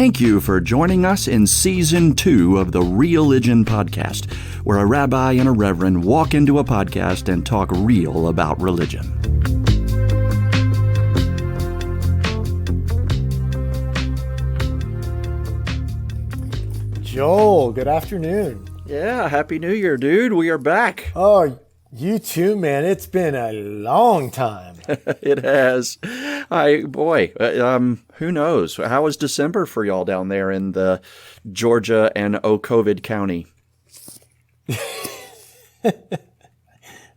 Thank you for joining us in Season 2 of the REALigionPodcast, where a rabbi and a reverend walk into a podcast and talk real about religion. Joel, good afternoon. Yeah, Happy New Year, dude. We are back. Oh, you too, man. It's been a long time. It has. Who knows? How was December for y'all down there in the Georgia and COVID County?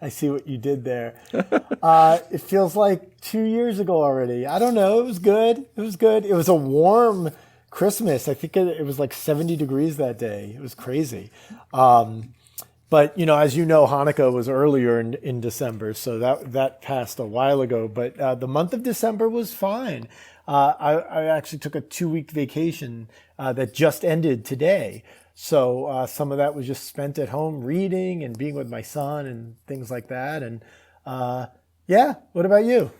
I see what you did there. It feels like 2 years ago already. I don't know. It was good. It was a warm Christmas. I think it was like 70 degrees that day. It was crazy. But, as you know, Hanukkah was earlier in December, so that passed a while ago. But the month of December was fine. I actually took a 2-week vacation that just ended today. So some of that was just spent at home reading and being with my son and things like that. And what about you?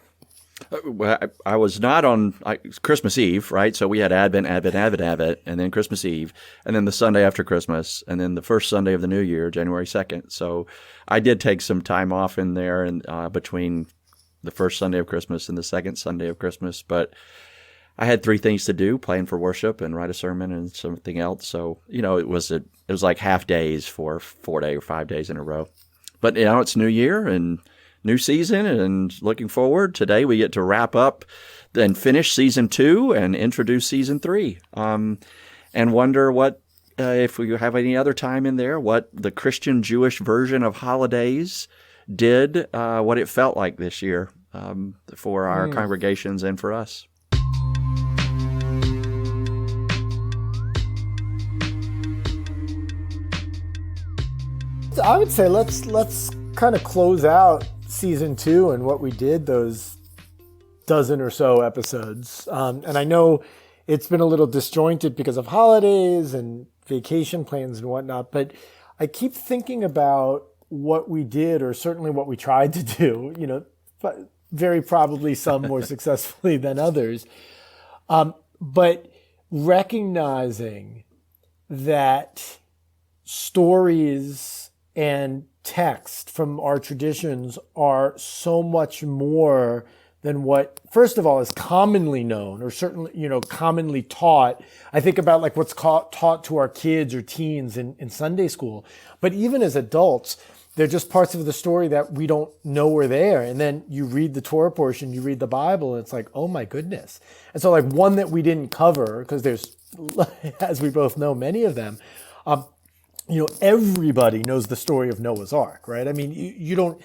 Well, I was not on Christmas Eve, right? So we had Advent, and then Christmas Eve, and then the Sunday after Christmas, and then the first Sunday of the New Year, January 2nd. So I did take some time off in there and between the first Sunday of Christmas and the second Sunday of Christmas. But I had 3 things to do: plan for worship and write a sermon and something else. So it was like half days for 4 days or 5 days in a row. But it's New Year and new season, and looking forward. Today we get to wrap up and finish Season 2 and introduce Season 3. And wonder what, if we have any other time in there, what the Christian-Jewish version of holidays did, what it felt like this year for our congregations and for us. I would say let's kind of close out Season 2 and what we did those dozen or so episodes. And I know it's been a little disjointed because of holidays and vacation plans and whatnot, but I keep thinking about what we did, or certainly what we tried to do, but very probably some more successfully than others. But recognizing that stories and text from our traditions are so much more than what, first of all, is commonly known, or certainly, commonly taught. I think about like what's taught to our kids or teens in Sunday school. But even as adults, they're just parts of the story that we don't know are there. And then you read the Torah portion, you read the Bible, and it's like, oh my goodness. And so like one that we didn't cover, because there's, as we both know, many of them, everybody knows the story of Noah's Ark, right? I mean, you don't,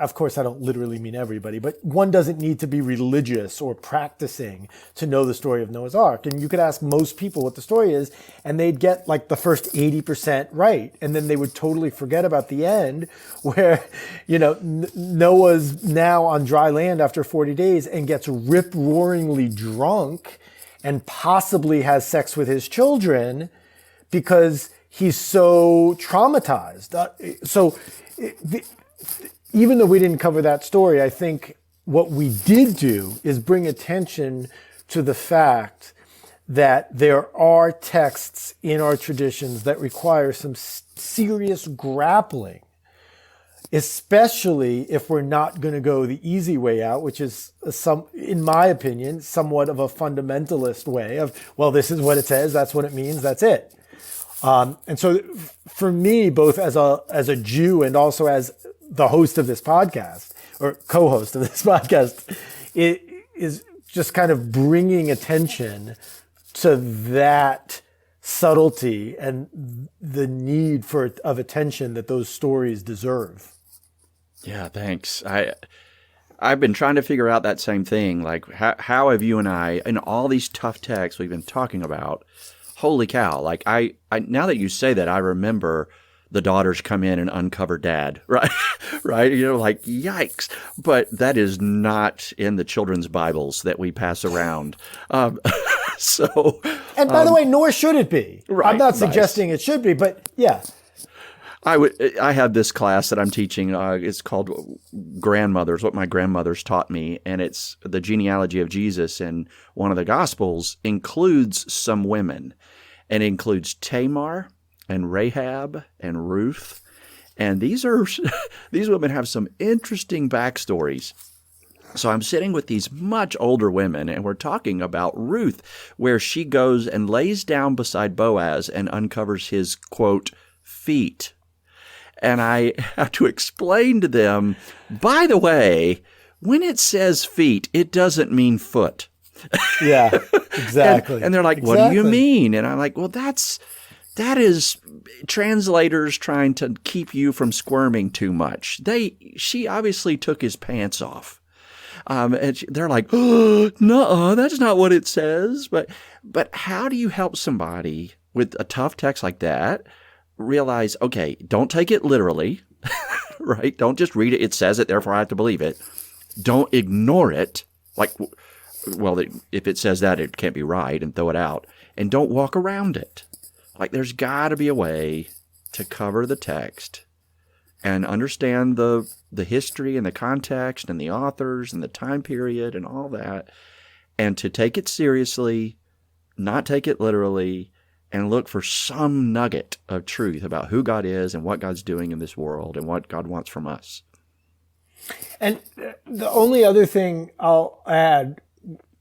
of course, I don't literally mean everybody, but one doesn't need to be religious or practicing to know the story of Noah's Ark. And you could ask most people what the story is, and they'd get like the first 80% right. And then they would totally forget about the end where, Noah's now on dry land after 40 days and gets rip-roaringly drunk and possibly has sex with his children because he's so traumatized. Even though we didn't cover that story, I think what we did do is bring attention to the fact that there are texts in our traditions that require some serious grappling, especially if we're not going to go the easy way out, which is, in my opinion, somewhat of a fundamentalist way of, well, this is what it says, that's what it means, that's it. And so for me, both as a Jew and also as the host of this podcast, or co-host of this podcast, it is just kind of bringing attention to that subtlety and the need of attention that those stories deserve. Yeah, thanks. I've been trying to figure out that same thing. Like, how have you and I, in all these tough texts we've been talking about, holy cow, like I now that you say that, I remember the daughters come in and uncover dad, right? Right? Like, yikes. But that is not in the children's Bibles that we pass around. And by the way, nor should it be. Right, I'm not suggesting it should be, but yeah. I have this class that I'm teaching. It's called Grandmothers, what my grandmothers taught me, and it's the genealogy of Jesus. And one of the Gospels includes some women, and it includes Tamar and Rahab and Ruth. And these women have some interesting backstories. So I'm sitting with these much older women, and we're talking about Ruth, where she goes and lays down beside Boaz and uncovers his, quote, feet. And I have to explain to them, by the way, when it says feet, it doesn't mean foot. Yeah, exactly. and they're like, what do you mean? And I'm like, well, that is translators trying to keep you from squirming too much. She obviously took his pants off. And they're like, oh, no, that's not what it says. But how do you help somebody with a tough text like that realize, okay, don't take it literally, right? Don't just read it. It says it, therefore I have to believe it. Don't ignore it. Like, well, if it says that, it can't be right, and throw it out. And don't walk around it. Like, there's got to be a way to cover the text and understand the history and the context and the authors and the time period and all that, and to take it seriously, not take it literally, and look for some nugget of truth about who God is and what God's doing in this world and what God wants from us. And the only other thing I'll add,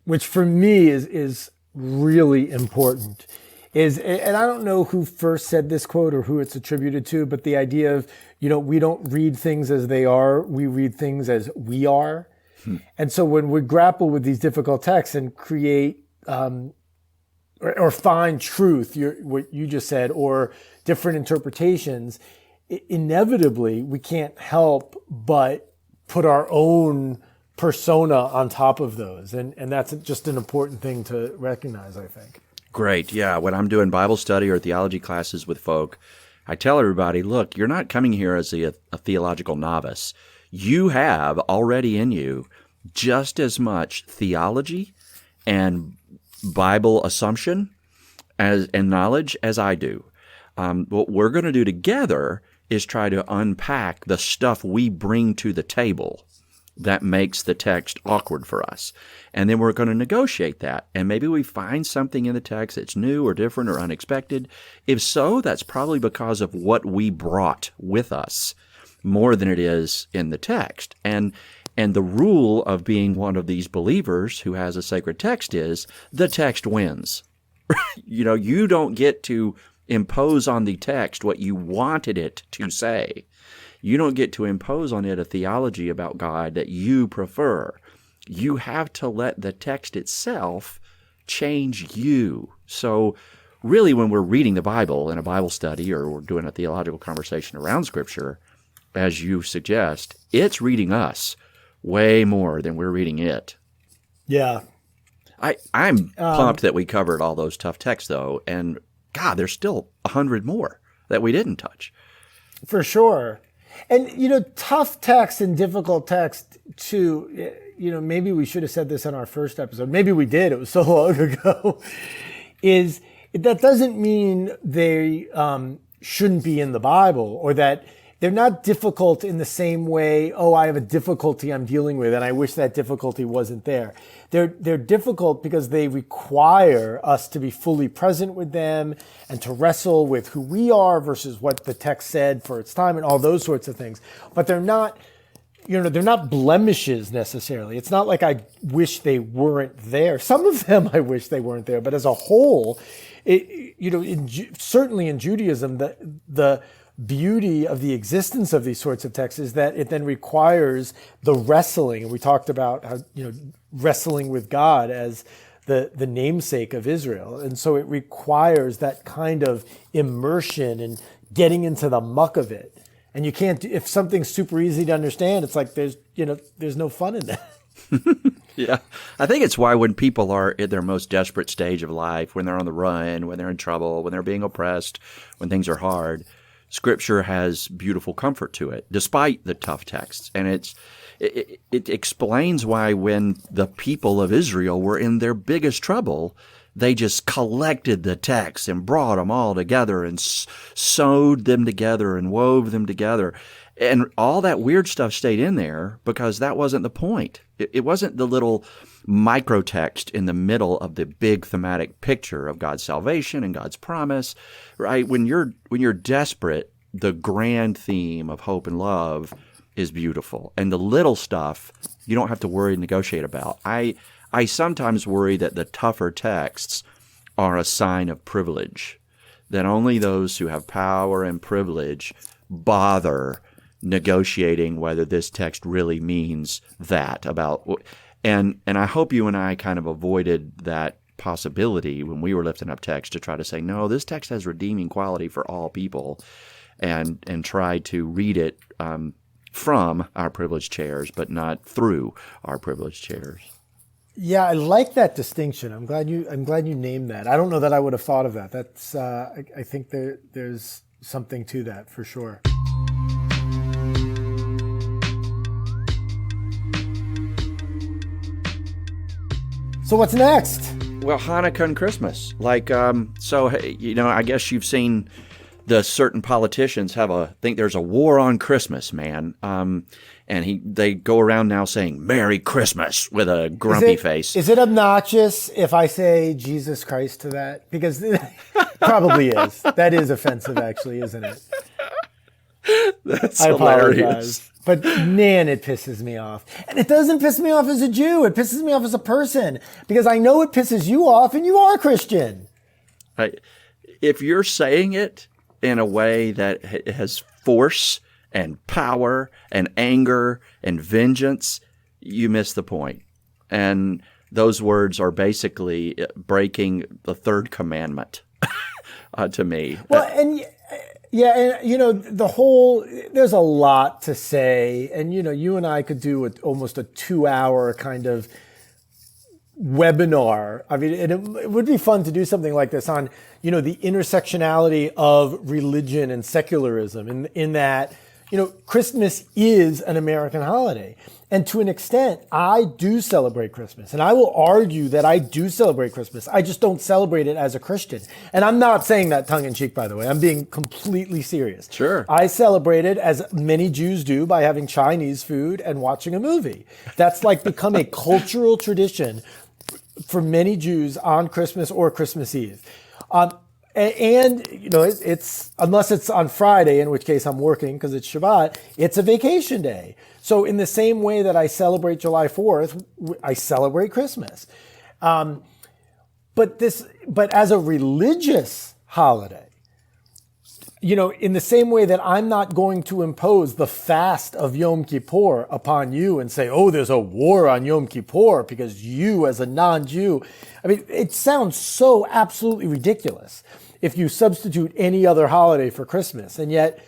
which for me is really important, is, and I don't know who first said this quote or who it's attributed to, but the idea of, we don't read things as they are, we read things as we are. And so when we grapple with these difficult texts and create or find truth, what you just said, or different interpretations, inevitably we can't help but put our own persona on top of those. And that's just an important thing to recognize, I think. Great. Yeah. When I'm doing Bible study or theology classes with folk, I tell everybody, look, you're not coming here as a theological novice. You have already in you just as much theology and Bible assumption and knowledge as I do. What we're going to do together is try to unpack the stuff we bring to the table that makes the text awkward for us. And then we're going to negotiate that. And maybe we find something in the text that's new or different or unexpected. If so, that's probably because of what we brought with us more than it is in the text. And the rule of being one of these believers who has a sacred text is the text wins. You don't get to impose on the text what you wanted it to say. You don't get to impose on it a theology about God that you prefer. You have to let the text itself change you. So really, when we're reading the Bible in a Bible study or we're doing a theological conversation around Scripture, as you suggest, it's reading us way more than we're reading it. Yeah. I'm pumped that we covered all those tough texts, though, and God, there's still 100 more that we didn't touch. For sure. And, tough text and difficult text, too, maybe we should have said this in our first episode. Maybe we did. It was so long ago. That doesn't mean they shouldn't be in the Bible, or that they're not difficult in the same way, I have a difficulty I'm dealing with, and I wish that difficulty wasn't there. They're difficult because they require us to be fully present with them and to wrestle with who we are versus what the text said for its time and all those sorts of things. But they're not, they're not blemishes necessarily. It's not like I wish they weren't there. Some of them I wish they weren't there, but as a whole, certainly in Judaism, the beauty of the existence of these sorts of texts is that it then requires the wrestling. And we talked about how, wrestling with God as the namesake of Israel. And so it requires that kind of immersion and getting into the muck of it. And you can't, if something's super easy to understand, it's like there's no fun in that. Yeah. I think it's why when people are in their most desperate stage of life, when they're on the run, when they're in trouble, when they're being oppressed, when things are hard, Scripture has beautiful comfort to it, despite the tough texts. And it explains why when the people of Israel were in their biggest trouble, They just collected the texts and brought them all together and sewed them together and wove them together. And all that weird stuff stayed in there because that wasn't the point. It wasn't the little microtext in the middle of the big thematic picture of God's salvation and God's promise, right? When you're desperate, the grand theme of hope and love is beautiful. And the little stuff you don't have to worry and negotiate about. I sometimes worry that the tougher texts are a sign of privilege, that only those who have power and privilege bother negotiating whether this text really means that about. And I hope you and I kind of avoided that possibility when we were lifting up text to try to say, no, this text has redeeming quality for all people, and try to read it from our privileged chairs, but not through our privileged chairs. Yeah, I like that distinction. I'm glad you named that. I don't know that I would have thought of that. That's I think there's something to that for sure. So what's next? Well, Hanukkah and Christmas. I guess you've seen the certain politicians think there's a war on Christmas, man. And they go around now saying Merry Christmas with a grumpy face. Is it obnoxious if I say Jesus Christ to that? Because it probably is. That is offensive, actually, isn't it? That's I hilarious. apologize. But man, it pisses me off. And it doesn't piss me off as a Jew. It pisses me off as a person. Because I know it pisses you off and you are Christian. If you're saying it in a way that has force and power and anger and vengeance, you miss the point. And those words are basically breaking the third commandment to me. Well, and there's a lot to say. And, you and I could do almost a 2-hour kind of webinar. I mean, it would be fun to do something like this on, the intersectionality of religion and secularism in that, Christmas is an American holiday. And to an extent, I do celebrate Christmas. And I will argue that I do celebrate Christmas. I just don't celebrate it as a Christian. And I'm not saying that tongue in cheek, by the way. I'm being completely serious. Sure. I celebrate it as many Jews do by having Chinese food and watching a movie. That's become a cultural tradition for many Jews on Christmas or Christmas Eve. It's unless it's on Friday, in which case I'm working because it's Shabbat, it's a vacation day. So in the same way that I celebrate July 4th, I celebrate Christmas. But as a religious holiday, in the same way that I'm not going to impose the fast of Yom Kippur upon you and say, oh, there's a war on Yom Kippur because you as a non-Jew. I mean, it sounds so absolutely ridiculous if you substitute any other holiday for Christmas. And yet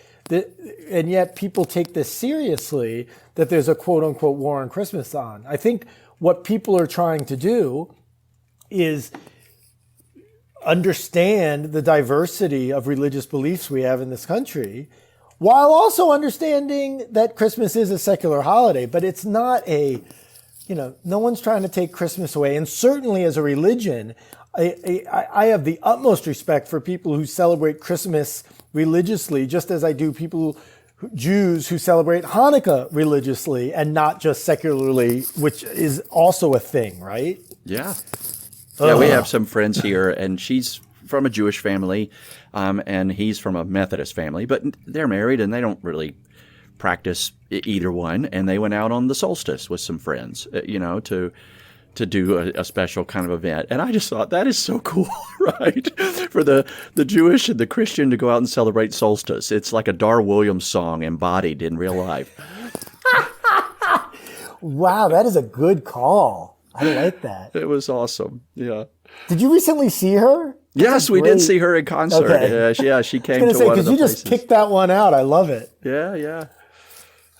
people take this seriously, that there's a quote unquote war on Christmas on. I think what people are trying to do is understand the diversity of religious beliefs we have in this country, while also understanding that Christmas is a secular holiday, but it's not no one's trying to take Christmas away. And certainly as a religion, I have the utmost respect for people who celebrate Christmas religiously, just as I do Jews who celebrate Hanukkah religiously and not just secularly, which is also a thing, right? Yeah. Yeah, we have some friends here, and she's from a Jewish family, and he's from a Methodist family, but they're married and they don't really practice either one. And they went out on the solstice with some friends, to do a special kind of event. And I just thought that is so cool, right? For the Jewish and the Christian to go out and celebrate solstice. It's like a Dar Williams song embodied in real life. Wow, that is a good call. I like that. It was awesome. Yeah. Did you recently see her? Yes, we did see her in concert. Okay. Yeah, she came to one of the places. because you just picked that one out. I love it. Yeah.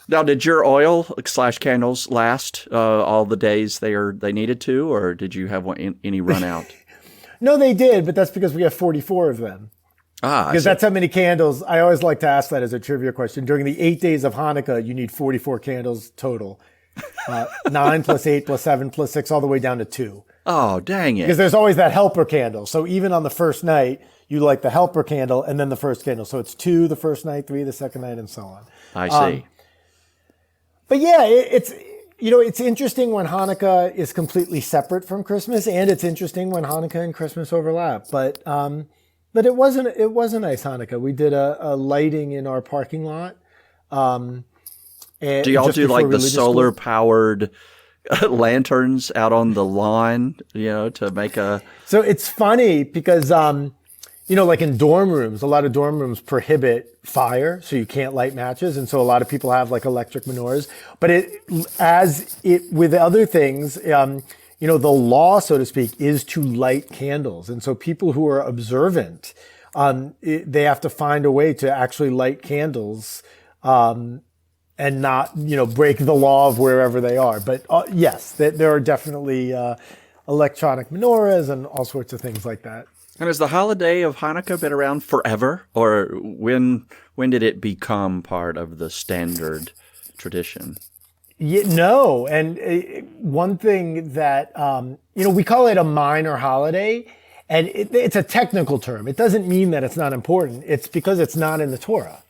Now, did your oil/candles last all the days they needed to, or did you have any run out? No, they did, but that's because we have 44 of them. Because that's how many candles. I always like to ask that as a trivia question. During the 8 days of Hanukkah, you need 44 candles total. 9 plus 8 plus 7 plus 6, all the way down to 2. Oh, dang Because it. there's always that helper candle. So even on the first night, you light the helper candle and then the first candle. So it's 2 the first night, 3 the second night, and so on. I see. But yeah, it's interesting when Hanukkah is completely separate from Christmas, and it's interesting when Hanukkah and Christmas overlap. But it was a nice Hanukkah. We did a lighting in our parking lot. Do y'all do like the solar powered lanterns out on the lawn, to make a... So it's funny because, like in dorm rooms, a lot of dorm rooms prohibit fire, so you can't light matches. And so a lot of people have like electric menorahs. But with other things, the law, so to speak, is to light candles. And so people who are observant, they have to find a way to actually light candles, and not, break the law of wherever they are. But yes, there are definitely electronic menorahs and all sorts of things like that. And has the holiday of Hanukkah been around forever? Or when did it become part of the standard tradition? No. And one thing that, we call it a minor holiday, and it's a technical term. It doesn't mean that it's not important. It's because it's not in the Torah.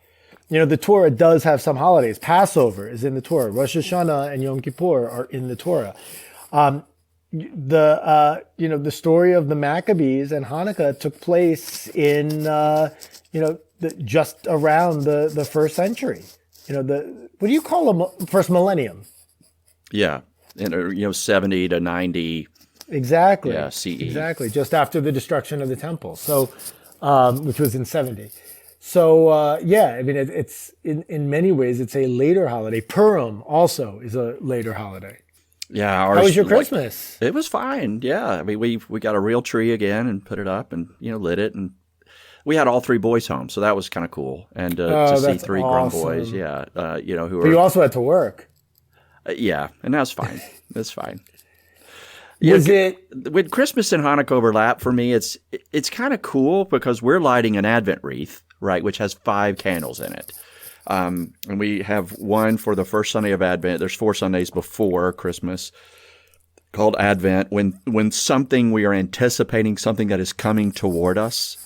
The Torah does have some holidays. Passover is in the Torah. Rosh Hashanah and Yom Kippur are in the Torah. The story of the Maccabees and Hanukkah took place in, just around the first century. What do you call them? First millennium. Yeah. 70 to 90. Exactly. Yeah, CE. Exactly. Just after the destruction of the temple. So, which was in 70. So, it's in many ways, it's a later holiday. Purim also is a later holiday. Yeah. How was your Christmas? It was fine. Yeah. I mean, we got a real tree again and put it up and, lit it. And we had all 3 boys home. So that was kind of cool. And to see 3 grown boys. Yeah. Who but are. You also had to work. Yeah. And that's fine. That's fine. When Christmas and Hanukkah overlap for me, it's kind of cool because we're lighting an Advent wreath, right, which has 5 candles in it. And we have one for the first Sunday of Advent. There's 4 Sundays before Christmas called Advent, when we are anticipating something that is coming toward us,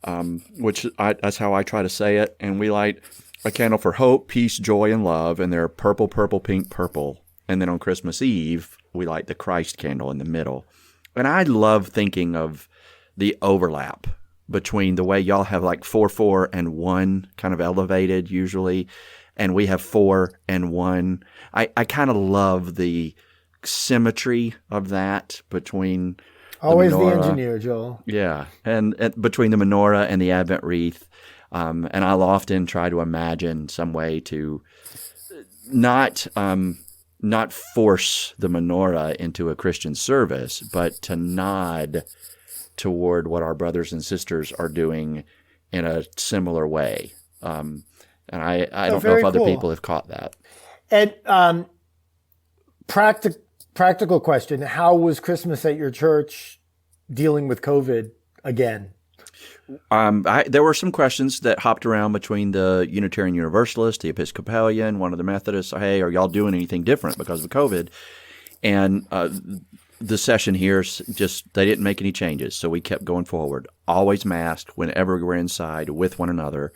that's how I try to say it. And we light a candle for hope, peace, joy, and love, and they're purple, purple, pink, purple. And then on Christmas Eve, we light the Christ candle in the middle. And I love thinking of the overlap between the way y'all have like 4, 4, and 1 kind of elevated usually, and we have 4 and 1. I kind of love the symmetry of that between always the the engineer, Joel. Yeah, and between the menorah and the Advent wreath. And I'll often try to imagine some way to not force the menorah into a Christian service, but to nod toward what our brothers and sisters are doing in a similar way. And I don't know if other people have caught that. And practical question, how was Christmas at your church dealing with COVID again? There were some questions that hopped around between the Unitarian Universalist, the Episcopalian, one of the Methodists. Hey, are y'all doing anything different because of COVID? And the session here, they didn't make any changes, so we kept going forward. Always masked whenever we were inside with one another,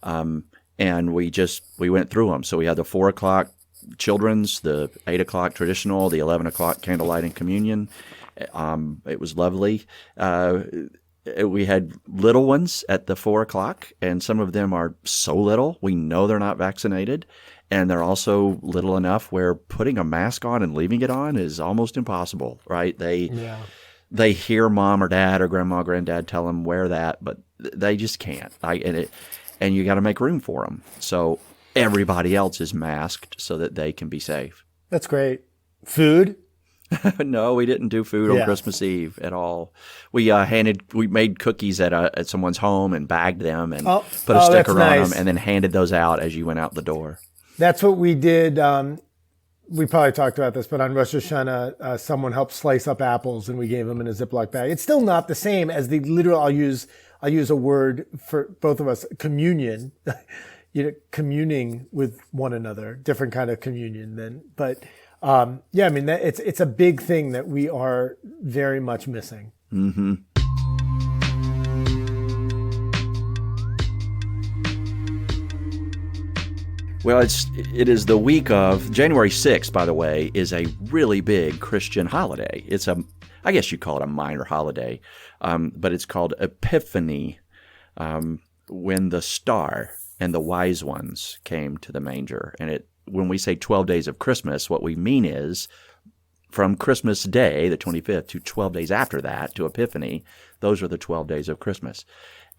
and we went through them. So we had the 4 o'clock children's, the 8 o'clock traditional, the 11 o'clock candlelight and communion. It was lovely. We had little ones at the 4 o'clock, and some of them are so little we know they're not vaccinated. And they're also little enough where putting a mask on and leaving it on is almost impossible, right? They hear mom or dad or grandma, granddad tell them wear that, but they just can't. And you got to make room for them. So everybody else is masked so that they can be safe. That's great. Food? No, we didn't do food on Christmas Eve at all. We made cookies at someone's home and bagged them and put a sticker on them and then handed those out as you went out the door. That's what we did. We probably talked about this, but on Rosh Hashanah, someone helped slice up apples and we gave them in a Ziploc bag. It's still not the same as the literal, I'll use a word for both of us, communion, communing with one another, different kind of communion but Yeah, I mean, it's a big thing that we are very much missing. Mm-hmm. Well, it is the week of January 6th, by the way, is a really big Christian holiday. I guess you call it a minor holiday, but it's called Epiphany, when the star and the wise ones came to the manger. And when we say 12 days of Christmas, what we mean is from Christmas Day, the 25th, to 12 days after that, to Epiphany, those are the 12 days of Christmas.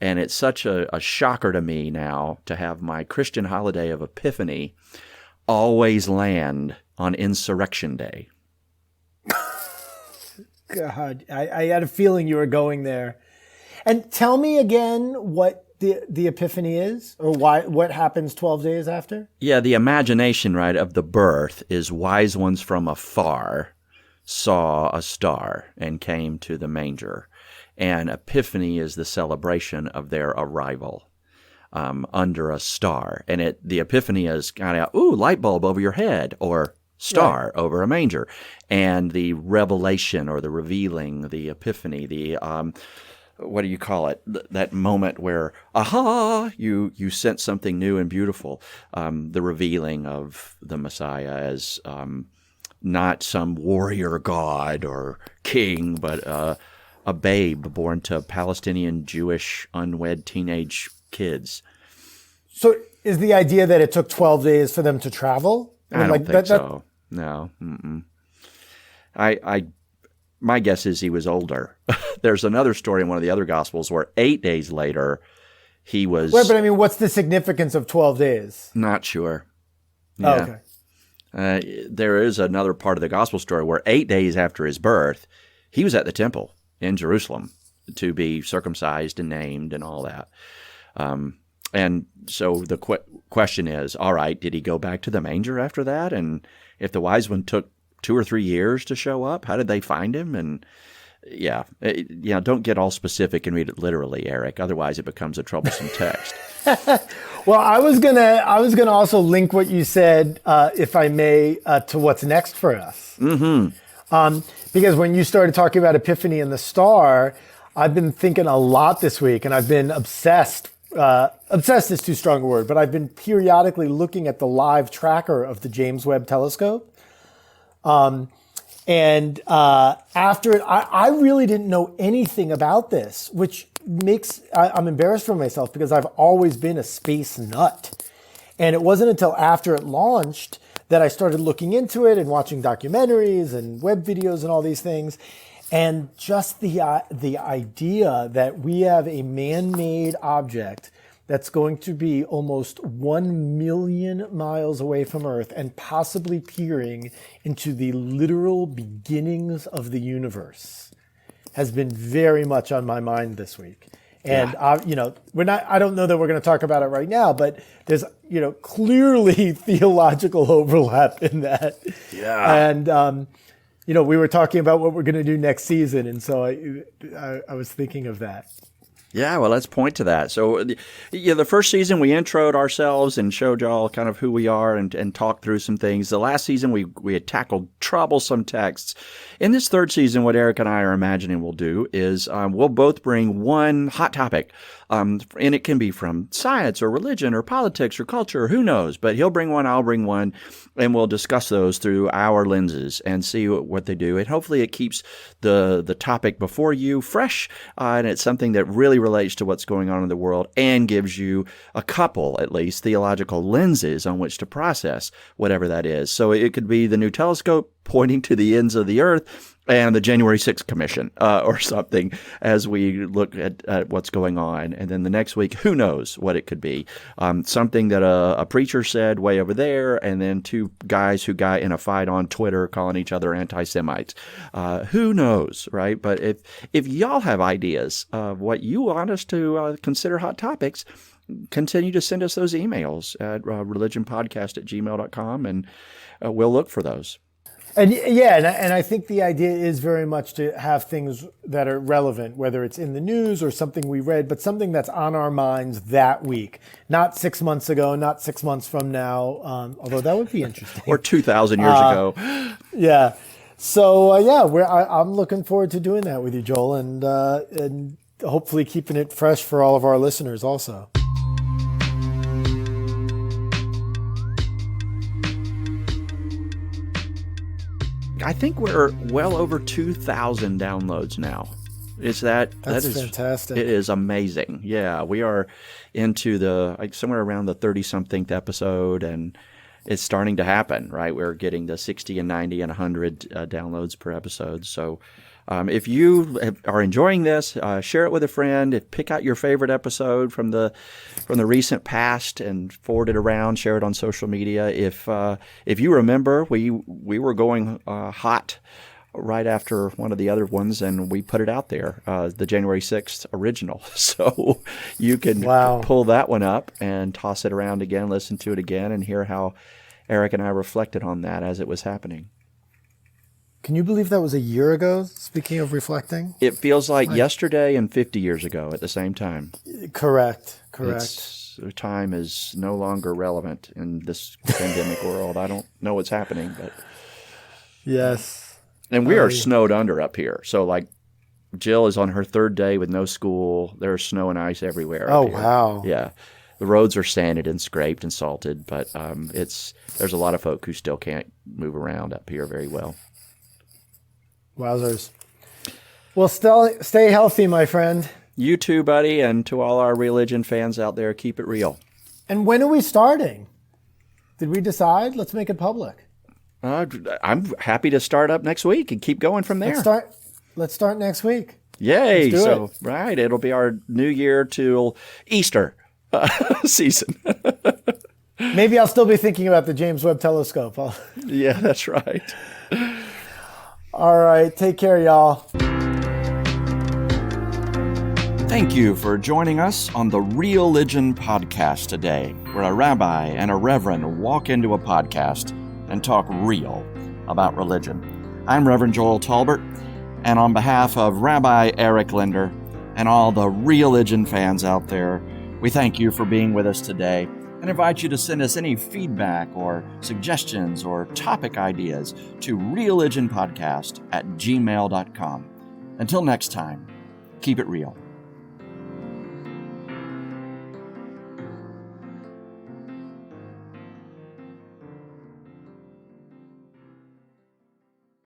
And it's such a shocker to me now to have my Christian holiday of Epiphany always land on Insurrection Day. God, I had a feeling you were going there. And tell me again what the Epiphany is, or what happens 12 days after? Yeah, the imagination, right, of the birth is wise ones from afar saw a star and came to the manger. And Epiphany is the celebration of their arrival under a star. And the Epiphany is kind of, light bulb over your head, or star over a manger. And the revelation or the revealing, the Epiphany, the, what do you call it? That moment where, aha, you sense something new and beautiful. The revealing of the Messiah as not some warrior god or king, but a babe born to Palestinian Jewish unwed teenage kids. So is the idea that it took 12 days for them to travel? I don't think so. No. Mm-mm. My guess is he was older. There's another story in one of the other Gospels where 8 days later he was... Wait, but I mean, what's the significance of 12 days? Not sure. Yeah. Oh, okay. There is another part of the Gospel story where 8 days after his birth, he was at the temple in Jerusalem to be circumcised and named and all that. And so the question is, all right, did he go back to the manger after that? And if the wise one took 2 or 3 years to show up, how did they find him? And don't get all specific and read it literally, Eric. Otherwise it becomes a troublesome text. Well, I was gonna also link what you said, if I may, to what's next for us. Mm-hmm. Because when you started talking about Epiphany and the star, I've been thinking a lot this week, and I've been obsessed. Obsessed is too strong a word, but I've been periodically looking at the live tracker of the James Webb Telescope. And after it, I really didn't know anything about this, which makes, I'm embarrassed for myself because I've always been a space nut. And it wasn't until after it launched that I started looking into it and watching documentaries and web videos and all these things. And just the idea that we have a man-made object that's going to be almost 1 million miles away from Earth and possibly peering into the literal beginnings of the universe has been very much on my mind this week. And, I don't know that we're going to talk about it right now, but there's, clearly theological overlap in that. Yeah. And, we were talking about what we're going to do next season. And so I was thinking of that. Yeah, well, let's point to that. So, the first season we introed ourselves and showed y'all kind of who we are and talked through some things. The last season we had tackled troublesome texts. In this third season, what Eric and I are imagining we'll do is we'll both bring one hot topic. And it can be from science or religion or politics or culture, who knows. But he'll bring one, I'll bring one, and we'll discuss those through our lenses and see what they do. And hopefully it keeps the topic before you fresh, and it's something that really relates to what's going on in the world and gives you a couple, at least, theological lenses on which to process whatever that is. So it could be the new telescope pointing to the ends of the earth and the January 6th Commission or something as we look at what's going on. And then the next week, who knows what it could be. Something that a preacher said way over there, and then two guys who got in a fight on Twitter calling each other anti-Semites. Who knows, right? But if y'all have ideas of what you want us to consider hot topics, continue to send us those emails at religionpodcast@gmail.com, and we'll look for those. And and I think the idea is very much to have things that are relevant, whether it's in the news or something we read, but something that's on our minds that week. Not 6 months ago, not 6 months from now, although that would be interesting. Or 2,000 years ago. Yeah. So I'm looking forward to doing that with you, Joel, and hopefully keeping it fresh for all of our listeners also. I think we're well over 2,000 downloads now. That's fantastic. It is amazing. Yeah, we are into somewhere around the 30-something episode, and it's starting to happen, right? We're getting the 60 and 90 and 100 downloads per episode. So if you are enjoying this, share it with a friend. Pick out your favorite episode from the recent past and forward it around. Share it on social media. If you remember, we were going hot right after one of the other ones, and we put it out there, the January 6th original. So you can pull that one up and toss it around again, listen to it again, and hear how Eric and I reflected on that as it was happening. Can you believe that was a year ago, speaking of reflecting? It feels like yesterday and 50 years ago at the same time. Correct. Time is no longer relevant in this pandemic world. I don't know what's happening, but... Yes. And we are snowed under up here. So, like, Jill is on her third day with no school. There's snow and ice everywhere. Oh, wow. Yeah. The roads are sanded and scraped and salted, but there's a lot of folk who still can't move around up here very well. Wowzers. Well, stay healthy, my friend. You too, buddy, and to all our religion fans out there, keep it real. And when are we starting? Did we decide? Let's make it public. I'm happy to start up next week and keep going from there. Let's start next week. Yay! Right, it'll be our New Year till Easter season. Maybe I'll still be thinking about the James Webb Telescope. Yeah, that's right. All right, take care, y'all. Thank you for joining us on the REALigionPodcast podcast today, where a rabbi and a reverend walk into a podcast and talk real about religion. I'm Reverend Joel Tolbert, and on behalf of Rabbi Eric Linder and all the REALigion fans out there, we thank you for being with us today and invite you to send us any feedback or suggestions or topic ideas to REALigionPodcast@gmail.com. Until next time, keep it real.